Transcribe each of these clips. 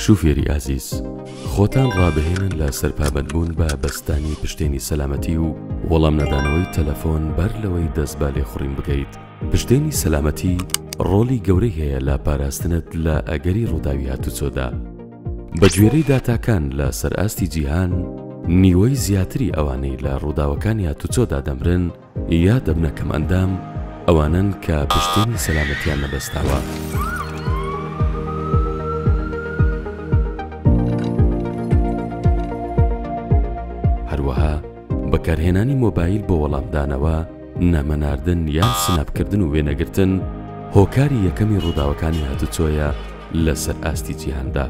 شوفێری ئازیز، خۆتان ڕابهێنن لە سەرپابەتبوون بە بەستانی پشتێنی سەلامەتی و وەڵام نەدانەوەی تەلەفۆن بەر لەوەی دەست بە لێخوڕین بکەیت. پشتێنی سەلامەتی ڕۆڵی گەورەی هەیە لە پاراستنت لە ئەگەری ڕووداوی هاتوچۆدا. بە گوێرەی داتاکان لە سەرئاستی جیهان، نیوەی زیاتری ئەوانەی لە ڕووداوەکانی هاتوچۆدا دەمرن یا دەبنە کەم ئەندام ئەوانن کە پشتێنی سەلامەتیان نەبەستاوە. هەروەها بەکارهێنانی مۆبایل بۆ وەڵامدانەوە، نامەناردن یان سناپکردن و وێنەگرتن هۆکاری یەکەمی ڕووداوەکانی هاتوچۆیە لە سەرئاستی جیهاندا.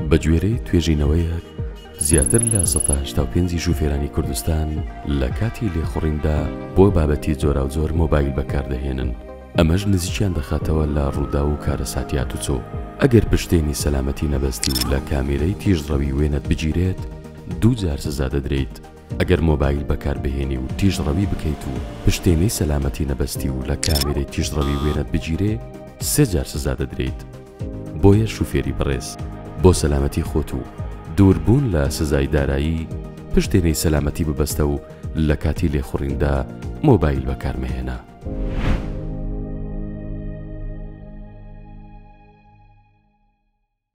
بە گوێرەی توێژینەوەیەک، زیاتر لە 185 ژوفێرانی کوردستان لە کاتی لێخوڕیندا بۆ بابەتی جۆرا و جۆر مۆبایل بەکاردەهێنن. ئەمەش نزیکیان دەخاتەوە لە ڕوودا و کارەساتی هاتوچۆ. ئەگەر پشتێنی سەلامەتی نەبەستی و لە کامێرەی تیژڕەوی وێنەت بگیرێت، 2 جار سزا دەدرێیت. ئەگەر مۆبایل بەکاربهێنی و تیژڕەوی بکەیت و پشتێنەی سەلامەتی نەبەستی و لە کامێرەی تیژڕەوی وێنەت بگیرێ، 3 جار سزا دەدرێیت. بۆیە شوفێری بەڕێز، بۆ سەلامەتی خۆت و دووربوون لە سزای دارایی، پشتێنەی سەلامەتی ببەستە و لە کاتی لێخوڕیندا مۆبایل بەکارمەهێنە.